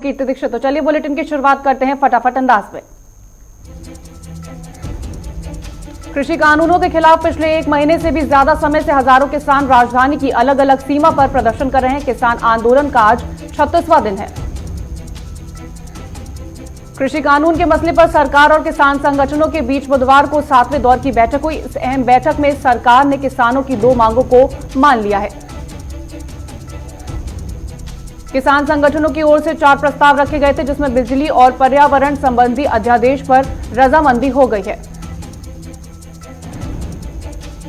कीर्ति दीक्षित। तो चलिए बुलेटिन की शुरुआत करते हैं फटाफट अंदाज में। कृषि कानूनों के खिलाफ पिछले 1 महीने से भी ज्यादा समय से हजारों किसान राजधानी की अलग अलग सीमा पर प्रदर्शन कर रहे हैं। किसान आंदोलन का आज 36वां दिन है। कृषि कानून के मसले पर सरकार और किसान संगठनों के बीच बुधवार को 7वें दौर की बैठक हुई। इस अहम बैठक में सरकार ने किसानों की 2 मांगों को मान लिया है। किसान संगठनों की ओर से 4 प्रस्ताव रखे गए थे, जिसमें बिजली और पर्यावरण संबंधी अध्यादेश पर रजामंदी हो गई है।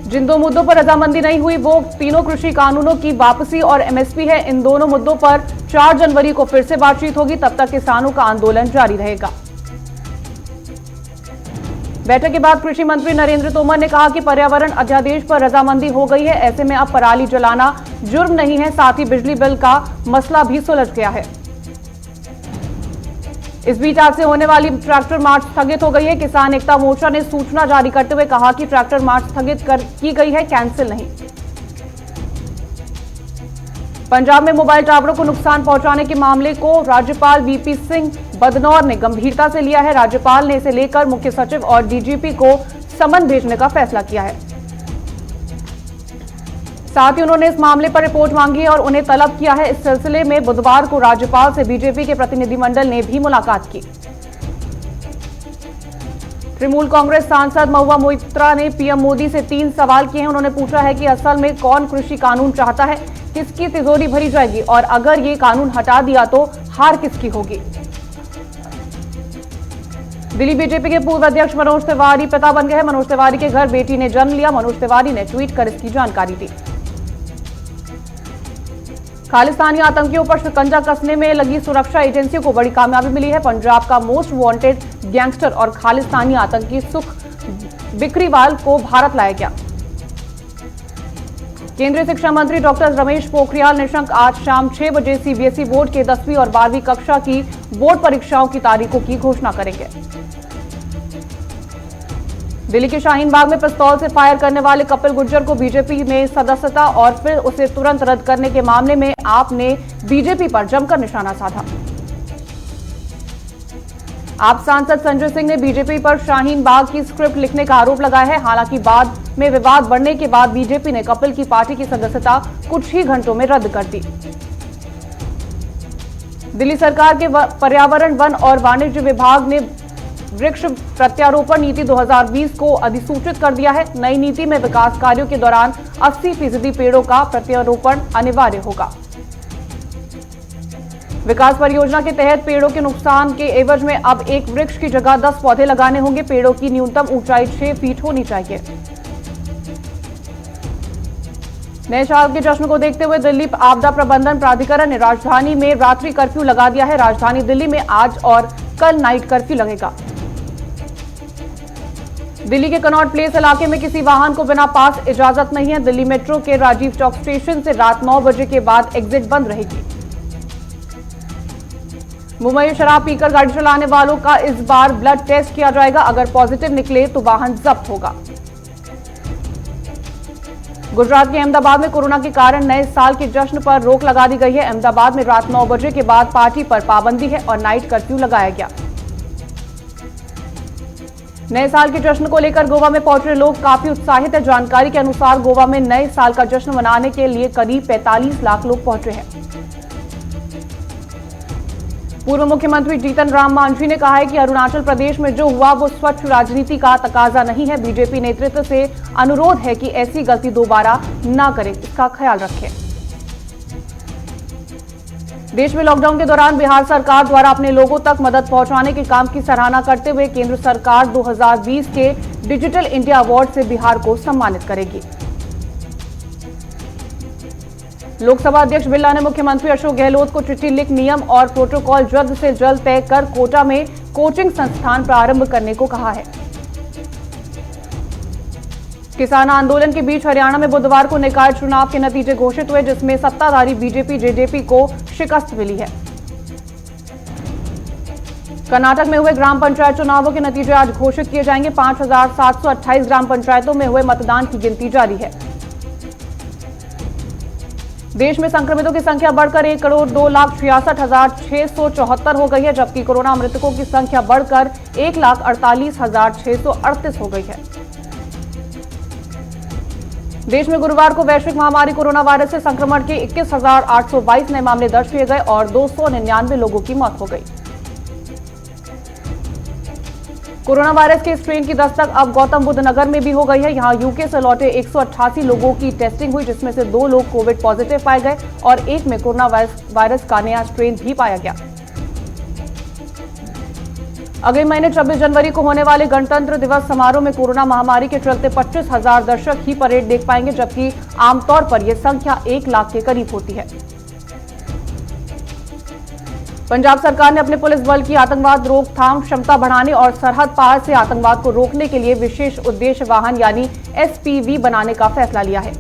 जिन 2 मुद्दों पर रजामंदी नहीं हुई वो तीनों कृषि कानूनों की वापसी और एमएसपी है। इन दोनों मुद्दों पर 4 जनवरी को फिर से बातचीत होगी, तब तक किसानों का आंदोलन जारी रहेगा। बैठक के बाद कृषि मंत्री नरेंद्र तोमर ने कहा कि पर्यावरण अध्यादेश पर रजामंदी हो गई है। ऐसे में अब पराली जलाना जुर्म नहीं है, साथ ही बिजली बिल का मसला भी सुलझ गया है। इस बीच आज से होने वाली ट्रैक्टर मार्च स्थगित हो गई है। किसान एकता मोर्चा ने सूचना जारी करते हुए कहा कि ट्रैक्टर मार्च स्थगित की गई है, कैंसिल नहीं। पंजाब में मोबाइल टावरों को नुकसान पहुंचाने के मामले को राज्यपाल वीपी सिंह बदनौर ने गंभीरता से लिया है। राज्यपाल ने इसे लेकर मुख्य सचिव और डीजीपी को समन भेजने का फैसला किया है। साथ ही उन्होंने इस मामले पर रिपोर्ट मांगी है और उन्हें तलब किया है। इस सिलसिले में बुधवार को राज्यपाल से बीजेपी के प्रतिनिधिमंडल ने भी मुलाकात की। तृणमूल कांग्रेस सांसद महुआ मोइत्रा ने पीएम मोदी से 3 सवाल किए हैं। उन्होंने पूछा है कि असल में कौन कृषि कानून चाहता है, किसकी तिजोरी भरी जाएगी और अगर ये कानून हटा दिया तो हार किसकी होगी। दिल्ली बीजेपी के पूर्व अध्यक्ष मनोज तिवारी पिता बन गए हैं। मनोज तिवारी के घर बेटी ने जन्म लिया। मनोज तिवारी ने ट्वीट कर इसकी जानकारी दी। खालिस्तानी आतंकियों पर शिकंजा कसने में लगी सुरक्षा एजेंसियों को बड़ी कामयाबी मिली है। पंजाब का मोस्ट वांटेड गैंगस्टर और खालिस्तानी आतंकी सुख बिकरीवाल को भारत लाया गया। केंद्रीय शिक्षा मंत्री डॉक्टर रमेश पोखरियाल निशंक आज शाम 6 बजे सीबीएसई बोर्ड के 10वीं और 12वीं कक्षा की बोर्ड परीक्षाओं की तारीखों की घोषणा करेंगे। दिल्ली के शाहीन बाग में पिस्तौल से फायर करने वाले कपिल गुर्जर को बीजेपी में सदस्यता और फिर उसे तुरंत रद्द करने के मामले में आप ने बीजेपी पर जमकर निशाना साधा। आप सांसद संजय सिंह ने बीजेपी पर शाहीन बाग की स्क्रिप्ट लिखने का आरोप लगाया है। हालांकि बाद में विवाद बढ़ने के बाद बीजेपी ने कपिल की पार्टी की सदस्यता कुछ ही घंटों में रद्द कर दी। दिल्ली सरकार के पर्यावरण, वन और वाणिज्य विभाग ने वृक्ष प्रत्यारोपण नीति 2020 को अधिसूचित कर दिया है। नई नीति में विकास कार्यों के दौरान 80% पेड़ों का प्रत्यारोपण अनिवार्य होगा। विकास परियोजना के तहत पेड़ों के नुकसान के एवज में अब एक वृक्ष की जगह 10 पौधे लगाने होंगे। पेड़ों की न्यूनतम ऊंचाई 6 फीट होनी चाहिए। नए साल के जश्न को देखते हुए दिल्ली आपदा प्रबंधन प्राधिकरण ने राजधानी में रात्रि कर्फ्यू लगा दिया है। राजधानी दिल्ली में आज और कल नाइट कर्फ्यू लगेगा। दिल्ली के कनॉट प्लेस इलाके में किसी वाहन को बिना पास इजाजत नहीं है। दिल्ली मेट्रो के राजीव चौक स्टेशन से रात 9 बजे के बाद एग्जिट बंद रहेगी। मुंबई में शराब पीकर गाड़ी चलाने वालों का इस बार ब्लड टेस्ट किया जाएगा। अगर पॉजिटिव निकले तो वाहन जब्त होगा। गुजरात के अहमदाबाद में कोरोना के कारण नए साल के जश्न पर रोक लगा दी गई है। अहमदाबाद में रात 9 बजे के बाद पार्टी पर पाबंदी है और नाइट कर्फ्यू लगाया गया। नए साल के जश्न को लेकर गोवा में पहुंचे लोग काफी उत्साहित है। जानकारी के अनुसार गोवा में नए साल का जश्न मनाने के लिए करीब 45 लाख लोग पहुंचे हैं। पूर्व मुख्यमंत्री जीतन राम मांझी ने कहा है कि अरुणाचल प्रदेश में जो हुआ वो स्वच्छ राजनीति का तकाजा नहीं है। बीजेपी नेतृत्व से अनुरोध है कि ऐसी गलती दोबारा न करें, इसका ख्याल रखें। देश में लॉकडाउन के दौरान बिहार सरकार द्वारा अपने लोगों तक मदद पहुंचाने के काम की सराहना करते हुए केंद्र सरकार 2020 के डिजिटल इंडिया अवार्ड से बिहार को सम्मानित करेगी। लोकसभा अध्यक्ष बिरला ने मुख्यमंत्री अशोक गहलोत को चिट्ठी लिख नियम और प्रोटोकॉल जल्द से जल्द तय कर कोटा में कोचिंग संस्थान प्रारंभ करने को कहा है। किसान आंदोलन के बीच हरियाणा में बुधवार को निकाय चुनाव के नतीजे घोषित हुए, जिसमें सत्ताधारी बीजेपी जेजेपी को शिकस्त मिली है। कर्नाटक में हुए ग्राम पंचायत चुनावों के नतीजे आज घोषित किए जाएंगे। 5,728 ग्राम पंचायतों में हुए मतदान की गिनती जारी है। देश में संक्रमितों की संख्या बढ़कर 1,02,66,674 हो गई है, जबकि कोरोना मृतकों की संख्या बढ़कर 1,48,638 हो गई है। देश में गुरुवार को वैश्विक महामारी कोरोना वायरस से संक्रमण के 21,822 नए मामले दर्ज किए गए और 299 लोगों की मौत हो गई। कोरोना वायरस के स्ट्रेन की दस्तक अब गौतम बुद्ध नगर में भी हो गई है। यहां यूके से लौटे 188 लोगों की टेस्टिंग हुई, जिसमें से 2 लोग कोविड पॉजिटिव पाए गए और एक में कोरोना वायरस का नया स्ट्रेन भी पाया गया। अगले महीने 26 जनवरी को होने वाले गणतंत्र दिवस समारोह में कोरोना महामारी के चलते 25,000 दर्शक ही परेड देख पाएंगे, जबकि आमतौर पर यह संख्या 1 लाख के करीब होती है। पंजाब सरकार ने अपने पुलिस बल की आतंकवाद रोकथाम क्षमता बढ़ाने और सरहद पार से आतंकवाद को रोकने के लिए विशेष उद्देश्य वाहन यानी एसपीवी बनाने का फैसला लिया है।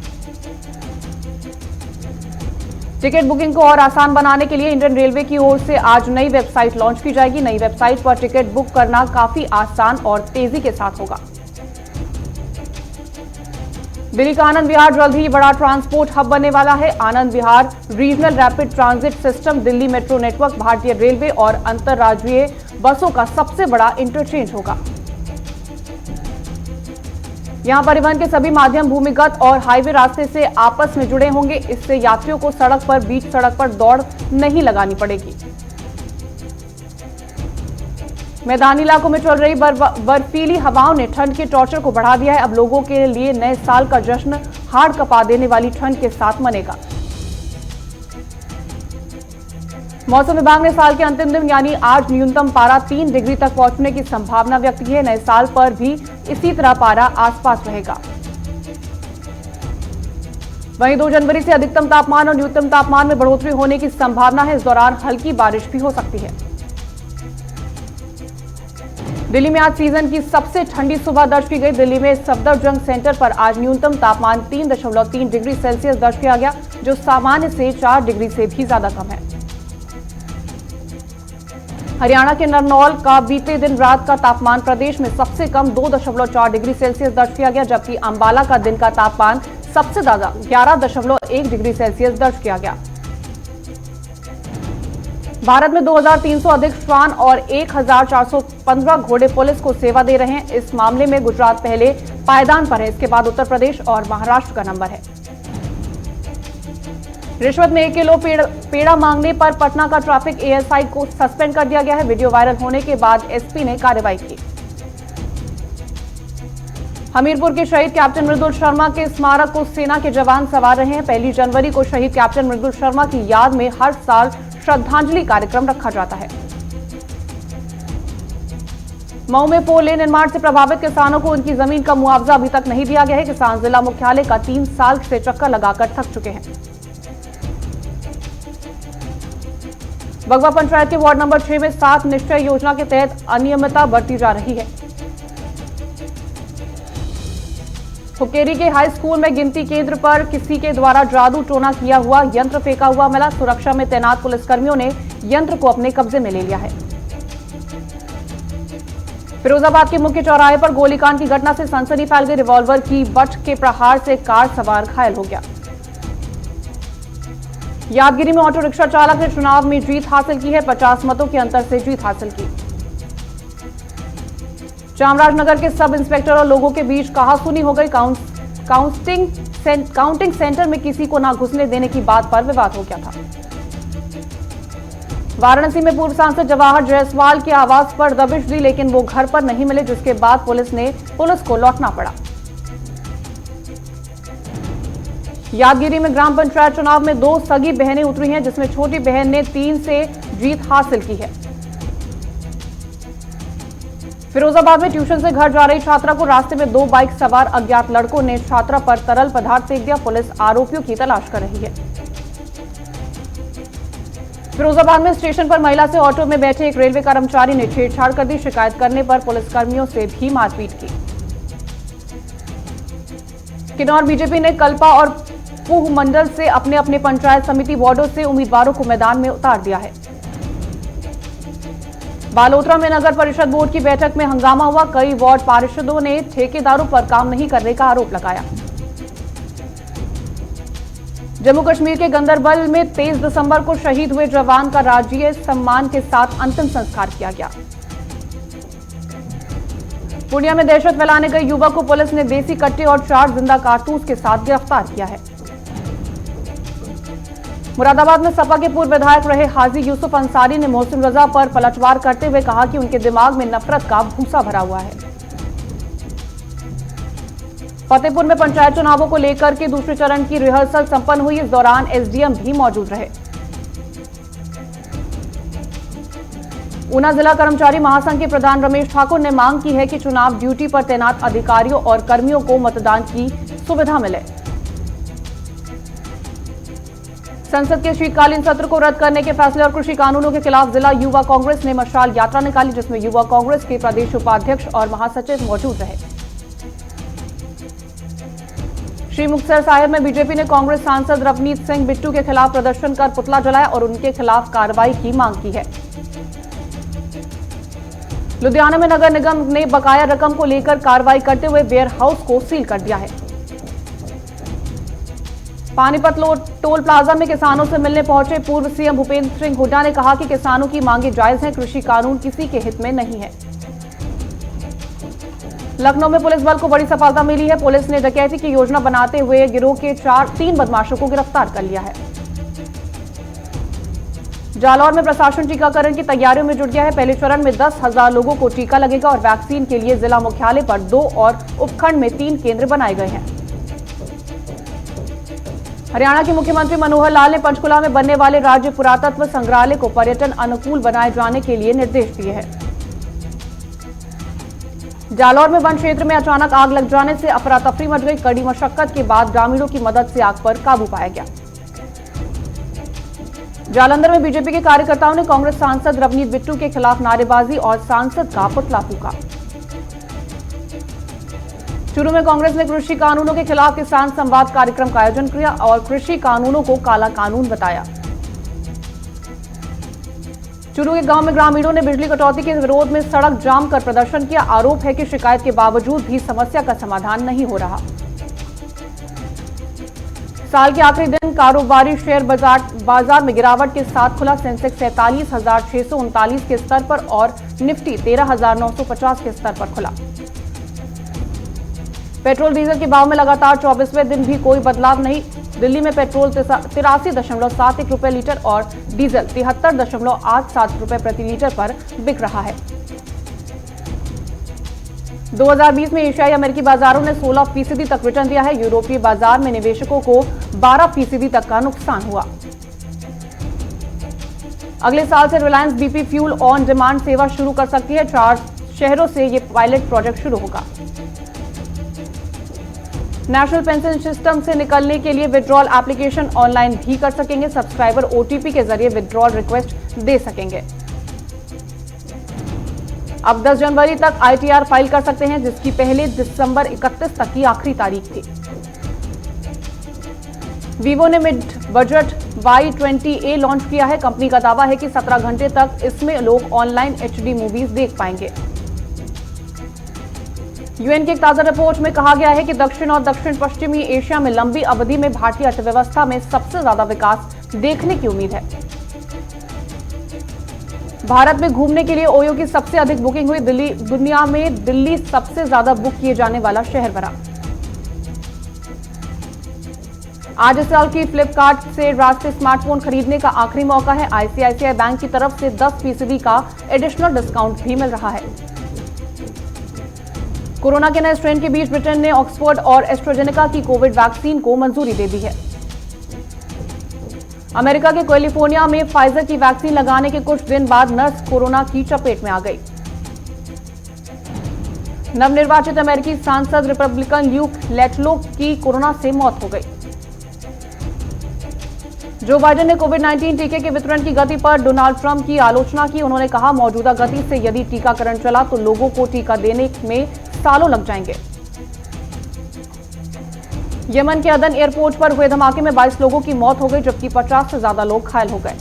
टिकट बुकिंग को और आसान बनाने के लिए इंडियन रेलवे की ओर से आज नई वेबसाइट लॉन्च की जाएगी। नई वेबसाइट पर टिकट बुक करना काफी आसान और तेजी के साथ होगा। दिल्ली का आनंद विहार जल्द ही बड़ा ट्रांसपोर्ट हब बनने वाला है। Anand Vihar regional rapid transit system Delhi metro network, भारतीय रेलवे और अंतरराज्यीय बसों का सबसे बड़ा इंटरचेंज होगा। यहां परिवहन के सभी माध्यम भूमिगत और हाईवे रास्ते से आपस में जुड़े होंगे। इससे यात्रियों को बीच सड़क पर दौड़ नहीं लगानी पड़ेगी। मैदानी इलाकों में चल रही बर्फीली हवाओं ने ठंड के टॉर्चर को बढ़ा दिया है। अब लोगों के लिए नए साल का जश्न हाड़ कपा देने वाली ठंड के साथ मनेगा। मौसम विभाग ने साल के अंतिम दिन यानी आज न्यूनतम पारा 3 डिग्री तक पहुंचने की संभावना व्यक्त की है। नए साल पर भी इसी तरह पारा आसपास रहेगा। वहीं 2 जनवरी से अधिकतम तापमान और न्यूनतम तापमान में बढ़ोतरी होने की संभावना है। इस दौरान हल्की बारिश भी हो सकती है। दिल्ली में आज सीजन की सबसे ठंडी सुबह दर्ज की गई। दिल्ली में सफदरजंग सेंटर पर आज न्यूनतम तापमान 3.3 डिग्री सेल्सियस दर्ज किया गया, जो सामान्य से 4 डिग्री से भी ज्यादा कम है। हरियाणा के नरनौल का बीते दिन रात का तापमान प्रदेश में सबसे कम 2.4 डिग्री सेल्सियस दर्ज किया गया, जबकि अंबाला का दिन का तापमान सबसे ज्यादा 11.1 डिग्री सेल्सियस दर्ज किया गया। भारत में 2,300 अधिक श्वान और 1,415 घोड़े पुलिस को सेवा दे रहे हैं। इस मामले में गुजरात पहले पायदान पर है। इसके बाद उत्तर प्रदेश और महाराष्ट्र का नंबर है। रिश्वत में 1 किलो पेड़ा मांगने पर पटना का ट्रैफिक एएसआई को सस्पेंड कर दिया गया है। वीडियो वायरल होने के बाद एसपी ने कार्रवाई की। हमीरपुर के शहीद कैप्टन मृदुल शर्मा के स्मारक को सेना के जवान संवार रहे हैं। 1 जनवरी को शहीद कैप्टन मृदुल शर्मा की याद में हर साल श्रद्धांजलि कार्यक्रम रखा जाता है। मऊ में 4 लेन निर्माण से प्रभावित किसानों को उनकी जमीन का मुआवजा अभी तक नहीं दिया गया है। किसान जिला मुख्यालय का 3 साल से चक्कर लगाकर थक चुके हैं। बगवा पंचायत के वार्ड नंबर 6 में 7 निश्चय योजना के तहत अनियमितता बरती जा रही है। हुक्केरी के हाई स्कूल में गिनती केंद्र पर किसी के द्वारा जादू टोना किया हुआ यंत्र फेंका हुआ मिला। सुरक्षा में तैनात पुलिसकर्मियों ने यंत्र को अपने कब्जे में ले लिया है। फिरोजाबाद के मुख्य चौराहे पर गोलीकांड की घटना से सनसनी फैल गई। रिवॉल्वर की बट के प्रहार से कार सवार घायल हो गया। यादगिरी में ऑटो रिक्शा चालक ने चुनाव में जीत हासिल की है। 50 मतों के अंतर से जीत हासिल की। चामराजनगर के सब इंस्पेक्टर और लोगों के बीच कहासुनी हो गई। काउंटिंग सेंटर में किसी को ना घुसने देने की बात पर विवाद हो गया था। वाराणसी में पूर्व सांसद जवाहर जायसवाल के आवास पर दबिश दी, लेकिन वो घर पर नहीं मिले, जिसके बाद पुलिस को लौटना पड़ा। यादगिरी में ग्राम पंचायत चुनाव में 2 सगी बहनें उतरी हैं, जिसमें छोटी बहन ने 3 से जीत हासिल की है। फिरोजाबाद में ट्यूशन से घर जा रही छात्रा को रास्ते में 2 बाइक सवार अज्ञात लड़कों ने छात्रा पर तरल पदार्थ फेंक दिया। पुलिस आरोपियों की तलाश कर रही है। फिरोजाबाद में स्टेशन पर महिला से ऑटो में बैठे एक रेलवे कर्मचारी ने छेड़छाड़ कर दी। शिकायत करने पर पुलिसकर्मियों से भी मारपीट की। किन्नौर बीजेपी ने कल्पा और पूह मंडल से अपने अपने पंचायत समिति वार्डों से उम्मीदवारों को मैदान में उतार दिया है। बालोतरा में नगर परिषद बोर्ड की बैठक में हंगामा हुआ। कई वार्ड पार्षदों ने ठेकेदारों पर काम नहीं करने का आरोप लगाया। जम्मू कश्मीर के गंदरबल में 23 दिसंबर को शहीद हुए जवान का राजकीय सम्मान के साथ अंतिम संस्कार किया गया। पूर्णिया में दहशत फैलाने गए युवक को पुलिस ने देसी कट्टे और 4 जिंदा कारतूस के साथ गिरफ्तार किया है। मुरादाबाद में सपा के पूर्व विधायक रहे हाजी यूसुफ अंसारी ने मोहसिन रजा पर पलटवार करते हुए कहा कि उनके दिमाग में नफरत का भूसा भरा हुआ है। फतेहपुर में पंचायत चुनावों को लेकर के दूसरे चरण की रिहर्सल संपन्न हुई। इस दौरान एसडीएम भी मौजूद रहे। ऊना जिला कर्मचारी महासंघ के प्रधान रमेश ठाकुर ने मांग की है कि चुनाव ड्यूटी पर तैनात अधिकारियों और कर्मियों को मतदान की सुविधा मिले। संसद के शीतकालीन सत्र को रद्द करने के फैसले और कृषि कानूनों के खिलाफ जिला युवा कांग्रेस ने मशाल यात्रा निकाली, जिसमें युवा कांग्रेस के प्रदेश उपाध्यक्ष और महासचिव मौजूद रहे। श्री मुक्तसर साहिब में बीजेपी ने कांग्रेस सांसद रवनीत सिंह बिट्टू के खिलाफ प्रदर्शन कर पुतला जलाया और उनके खिलाफ कार्रवाई की मांग की है। लुधियाना में नगर निगम ने बकाया रकम को लेकर कार्रवाई करते हुए वेयर हाउस को सील कर दिया है। पानीपत टोल प्लाजा में किसानों से मिलने पहुंचे पूर्व सीएम भूपेंद्र सिंह हुड्डा ने कहा कि किसानों की मांगे जायज हैं, कृषि कानून किसी के हित में नहीं है। लखनऊ में पुलिस बल को बड़ी सफलता मिली है। पुलिस ने डकैती की योजना बनाते हुए गिरोह के 3 बदमाशों को गिरफ्तार कर लिया है। जालौर में प्रशासन टीकाकरण की तैयारियों में जुट गया है। पहले चरण में 10,000 लोगों को टीका लगेगा और वैक्सीन के लिए जिला मुख्यालय पर 2 और उपखंड में 3 केंद्र बनाए गए हैं। हरियाणा के मुख्यमंत्री मनोहर लाल ने पंचकुला में बनने वाले राज्य पुरातत्व संग्रहालय को पर्यटन अनुकूल बनाए जाने के लिए निर्देश दिए हैं। जालौर में वन क्षेत्र में अचानक आग लग जाने से अफरा तफरी मच गई। कड़ी मशक्कत के बाद ग्रामीणों की मदद से आग पर काबू पाया गया। जालंधर में बीजेपी के कार्यकर्ताओं ने कांग्रेस सांसद रवनीत बिट्टू के खिलाफ नारेबाजी और सांसद का पुतला फूंका। चूरू में कांग्रेस ने कृषि कानूनों के खिलाफ किसान संवाद कार्यक्रम का आयोजन किया और कृषि कानूनों को काला कानून बताया। चूरू के गांव में ग्रामीणों ने बिजली कटौती के विरोध में सड़क जाम कर प्रदर्शन किया। आरोप है कि शिकायत के बावजूद भी समस्या का समाधान नहीं हो रहा। साल के आखिरी दिन कारोबारी शेयर बाजार में गिरावट के साथ खुला। सेंसेक्स 47,639 के स्तर पर और निफ्टी 13,950 के स्तर पर खुला। पेट्रोल डीजल के भाव में लगातार 24वें दिन भी कोई बदलाव नहीं। दिल्ली में पेट्रोल 83.71 रुपए लीटर और डीजल 73.87 रुपए प्रति लीटर पर बिक रहा है। 2020 में एशियाई अमेरिकी बाजारों ने 16% तक रिटर्न दिया है। यूरोपीय बाजार में निवेशकों को 12% तक का नुकसान हुआ। अगले साल से Reliance BP fuel on demand सेवा शुरू कर सकती है। 4 शहरों से यह पायलट प्रोजेक्ट शुरू होगा। नेशनल पेंशन सिस्टम से निकलने के लिए विड्रॉल एप्लीकेशन ऑनलाइन भी कर सकेंगे। सब्सक्राइबर ओटीपी के जरिए विड्रॉल रिक्वेस्ट दे सकेंगे। अब 10 जनवरी तक आईटीआर फाइल कर सकते हैं, जिसकी पहले दिसंबर 31 तक की आखिरी तारीख थी। वीवो ने मिड बजट Y20A लॉन्च किया है। कंपनी का दावा है कि 17 घंटे तक इसमें लोग ऑनलाइन HD मूवीज देख पाएंगे। यूएन की एक ताजा रिपोर्ट में कहा गया है कि दक्षिण और दक्षिण पश्चिमी एशिया में लंबी अवधि में भारतीय अर्थव्यवस्था में सबसे ज्यादा विकास देखने की उम्मीद है। भारत में घूमने के लिए ओयो की सबसे अधिक बुकिंग हुई। दुनिया में दिल्ली सबसे ज्यादा बुक किए जाने वाला शहर बना। आज इस साल की फ्लिपकार्ट से राष्ट्रीय स्मार्टफोन खरीदने का आखिरी मौका है। आईसीआईसीआई बैंक की तरफ से 10% का एडिशनल डिस्काउंट भी मिल रहा है। कोरोना के नए स्ट्रेन के बीच ब्रिटेन ने ऑक्सफोर्ड और एस्ट्राजेनेका की कोविड वैक्सीन को मंजूरी दे दी है। अमेरिका के कैलिफोर्निया में फाइजर की वैक्सीन लगाने के कुछ दिन बाद नर्स कोरोना की चपेट में आ गई। नवनिर्वाचित अमेरिकी सांसद रिपब्लिकन ल्यूक लेटलो की कोरोना से मौत हो गई। जो बाइडेन ने कोविड-19 टीके के वितरण की गति पर डोनाल्ड ट्रंप की आलोचना की। उन्होंने कहा, मौजूदा गति से यदि टीकाकरण चला तो लोगों को टीका देने में सालों लग जाएंगे। यमन के अदन एयरपोर्ट पर हुए धमाके में 22 लोगों की मौत हो गई, जबकि 50 से ज्यादा लोग घायल हो गए।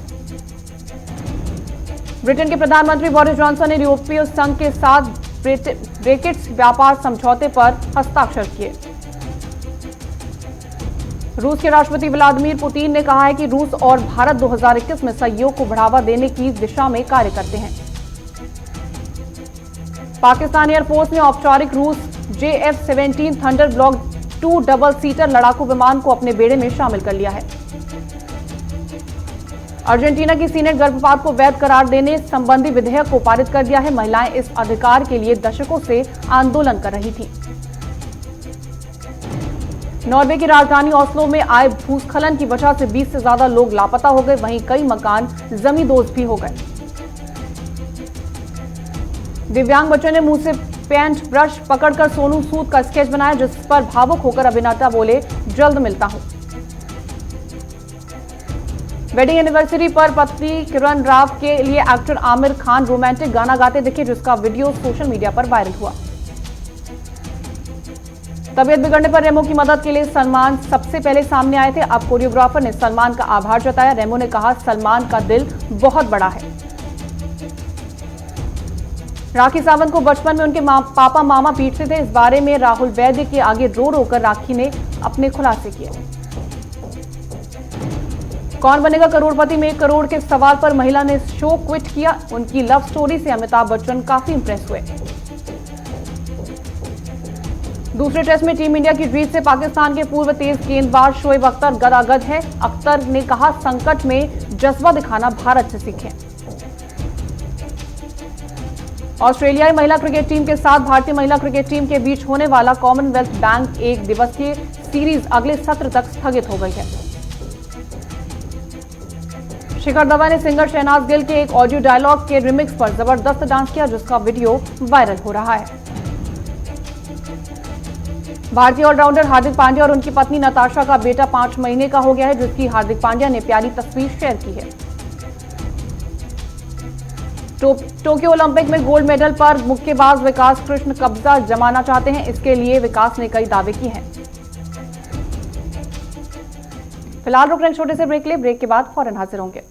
ब्रिटेन के प्रधानमंत्री बोरिस जॉनसन ने यूरोपीय संघ के साथ ब्रेक्सिट व्यापार समझौते पर हस्ताक्षर किए। रूस के राष्ट्रपति व्लादिमीर पुतिन ने कहा है कि रूस और भारत 2021 में सहयोग को बढ़ावा देने की दिशा में कार्य करते हैं। पाकिस्तान एयरफोर्स ने औपचारिक रूस JF-17 thunder block 2 double seater लड़ाकू विमान को अपने बेड़े में शामिल कर लिया है। अर्जेंटीना की सीनेट गर्भपात को वैध करार देने संबंधी विधेयक को पारित कर दिया है। महिलाएं इस अधिकार के लिए दशकों से आंदोलन कर रही थी। नॉर्वे की राजधानी ओस्लो में आए भूस्खलन की वजह से 20 से ज्यादा लोग लापता हो गए, वहीं कई मकान जमींदोज भी हो गए। दिव्यांग बच्चों ने मुंह से पेंट ब्रश पकड़कर सोनू सूद का स्केच बनाया, जिस पर भावुक होकर अभिनेता बोले, जल्द मिलता हूं। वेडिंग एनिवर्सरी पर पत्नी किरण राव के लिए एक्टर आमिर खान रोमांटिक गाना गाते दिखे, जिसका वीडियो सोशल मीडिया पर वायरल हुआ। तबीयत बिगड़ने पर रेमो की मदद के लिए सलमान सबसे पहले सामने आए थे। अब कोरियोग्राफर ने सलमान का आभार जताया। रेमो ने कहा, सलमान का दिल बहुत बड़ा है। राखी सावंत को बचपन में उनके पापा मामा पीटते थे। इस बारे में राहुल वैद्य के आगे रो रो कर राखी ने अपने खुलासे किए। कौन बनेगा करोड़पति में 1 करोड़ के सवाल पर महिला ने शो क्विट किया। उनकी लव स्टोरी से अमिताभ बच्चन काफी इंप्रेस हुए। दूसरे टेस्ट में टीम इंडिया की जीत से पाकिस्तान के पूर्व तेज गेंदबाज शोएब अख्तर गदागद है। अख्तर ने कहा, संकट में जज्बा दिखाना भारत से सीखें। ऑस्ट्रेलियाई महिला क्रिकेट टीम के साथ भारतीय महिला क्रिकेट टीम के बीच होने वाला कॉमनवेल्थ बैंक 1 दिवसीय सीरीज अगले सत्र तक स्थगित हो गई है। शिखर धवन ने सिंगर शहनाज गिल के एक ऑडियो डायलॉग के रिमिक्स पर जबरदस्त डांस किया, जिसका वीडियो वायरल हो रहा है। भारतीय ऑलराउंडर हार्दिक पांड्या और उनकी पत्नी नताशा का बेटा 5 महीने का हो गया है, जिसकी हार्दिक पांड्या ने प्यारी तस्वीर शेयर की है। टोक्यो ओलंपिक में गोल्ड मेडल पर मुक्केबाज विकास कृष्ण कब्जा जमाना चाहते हैं। इसके लिए विकास ने कई दावे किए हैं। फिलहाल रुक रहे छोटे से ब्रेक के बाद फौरन हाजिर होंगे।